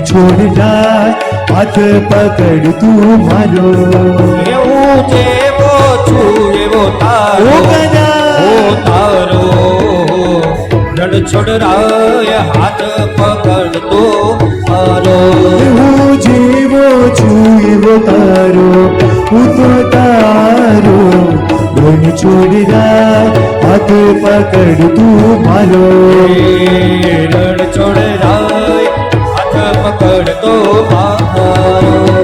છોડ જાય હાથ પકડ તું મારો એવું જેવો છું એવો તારો ઓ ગજા ઓ તારો રણ છોડ રાય હાથ પકડતો મારો હું જેવો છું એવો તારો હું તો તારો રણ છોડ જાય હાથ પકડ તું મારો રણ છોડ રાય હાથ પકડતો મારો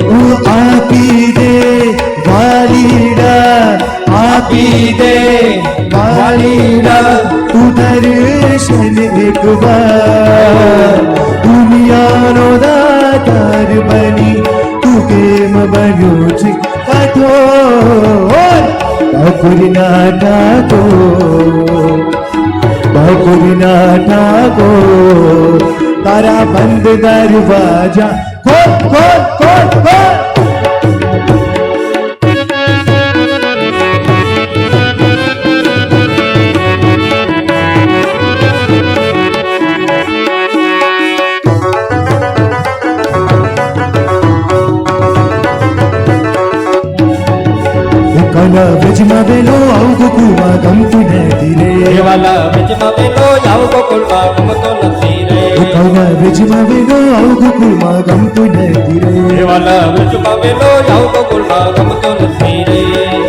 હું આપી દે વાલીડા આપી દે વાલીડા તું દર્શન એક વાર દુનિયાનો દાતાર બની તું કેમ બન્યો છે કઠોર ઠાકોરના ઠાકોર તારા બંધ દરવાજા ખોલ ખોલ ખોલ ખોલ કાના વજમાં વેલો આવું ગોકુળમાં ગમતું નથી રે દેવાલા વચમાં પેલો આવ ગોકુળમાં ગમતો નથી રે કાના વજમાં વેલો આવું ગોકુળમાં ગમતું નથી રે દેવાલા વચમાં પેલો આવ ગોકુળમાં ગમતો નથી રે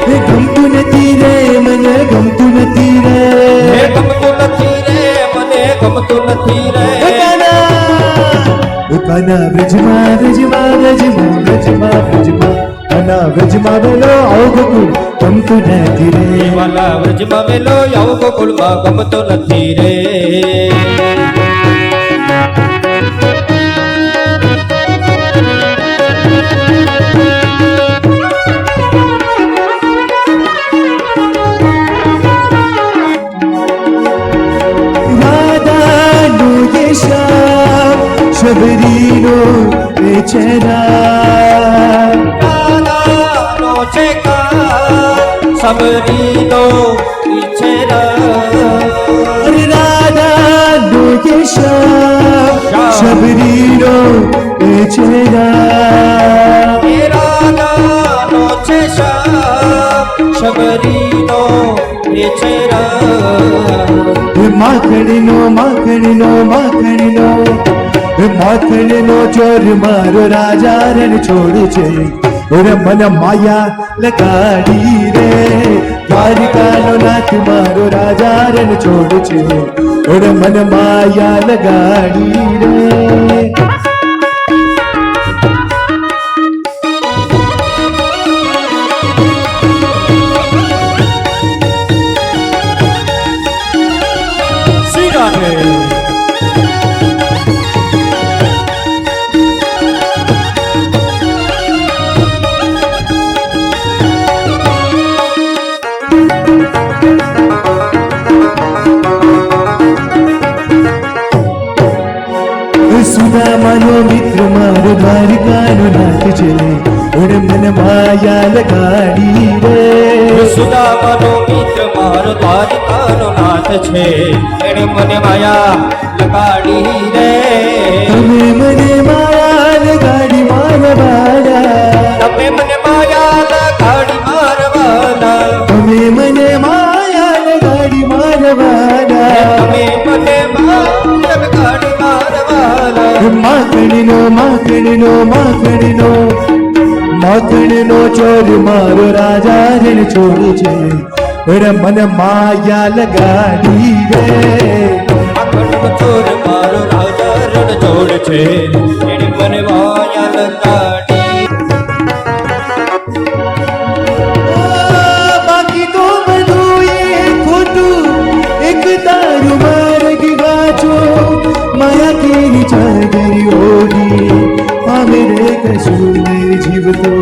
એ ગમતું નથી રે મને ગમતું નથી રે હે ગમતું નથી રે મને ગમતું નથી રે કાના વજમાં વજમાં વજમાં વજમાં વજમાં કાના વજમાં વેલો આવું ગોકુળ ગમતું નથી રે દેવાલા વચમાં પેલો આવ ગોકુળમાં ગમતો નથી રે રાધાનો એ શ્યામ શબરીનો એ ચહેરા રાધાનો છે કા સબરીનો ઈચ્છે અરે રાધાનો એ શ્યામ શબરીનો એ ચહેરા રાધાનો છે સબરીનો ઈચ્છે માખણનો માખણનો માખણનો માખણનો ચોર મારો રાજા રણ છોડ છે ઓરે મન માયા લગાડી રે દ્વારિકાનો નાથ મારો રાજા રણ છોડ છે ઓરે મન માયા લગાડી રે સુદામાનો મિત્ર મારો દ્વારિકાનો નાથ છે ઓરે મન માયા લગાડી રે સુદામાનો મિત્ર મારો દ્વારિકાનો નાથ છે એણે મને માયા લગાડી રે તમે મને માયા લગાડી મારવાના તમે મને માયા લગાડી મારવાના તમે મને માયા લગાડી મારવાના તમે મને માયા લગાડી મારવાના માખણનો માખણનો માખણનો માખણનો ચોર મારો રાજા રણ છોડ છે ઓરે મન માયા લગાડી રે માખણનો ચોર મારો રાજા રણ છોડ છે એણે મને માયા લગાડી બાકી તો બધું એ ખોટું એક તારું માર્ગ ગાચો માયા કેરી ચાદરી ઓઢી અમે રે કશું નહીં જીવતો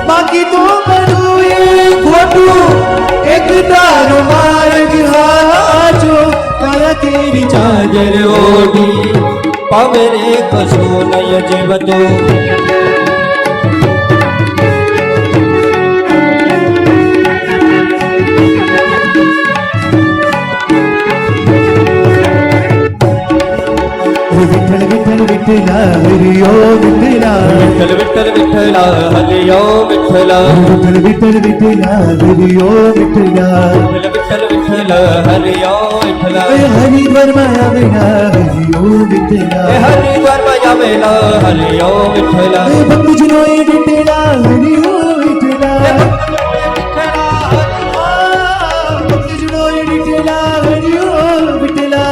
બાકી તો બધું એ ખોટું એક તારું માર્ગ ગાચો માયા કેરી ચાદર ઓઢી પવરે કશું નય જીવતો વિઠ્ઠલ વિઠ્ઠલ आवेला हरी ओ विठला विठ्ठल विठ्ठल विठ्ठला हरी ओ विठ्ठला विठ्ठल विठ्ठल विठला हरी ओ विठला विठ्ठल विठ्ठल हरी ओ विठ्ठला हरिद्वार माया वेला हरी ओ विठला हरिद्वार माया वेला हरी ओ विठ्ठला भक्त जनोय विठला हरी ओ विठला भक्त जनोय विठला हरी ओ विठला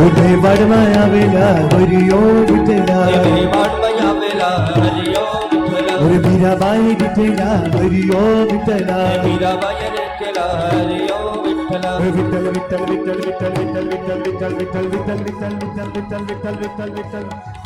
उठे वाड माया वेला हरी ओ विठला और मीराबाई विठला हरी ओ विठला विठ्ठल विठ्ठल विठ्ठल विठ्ठल विठ्ठल विठ्ठल विठ्ठल विठ्ठल विठ्ठल विठ्ठल विठ्ठल विठ्ठल विठ्ठल विठ्ठल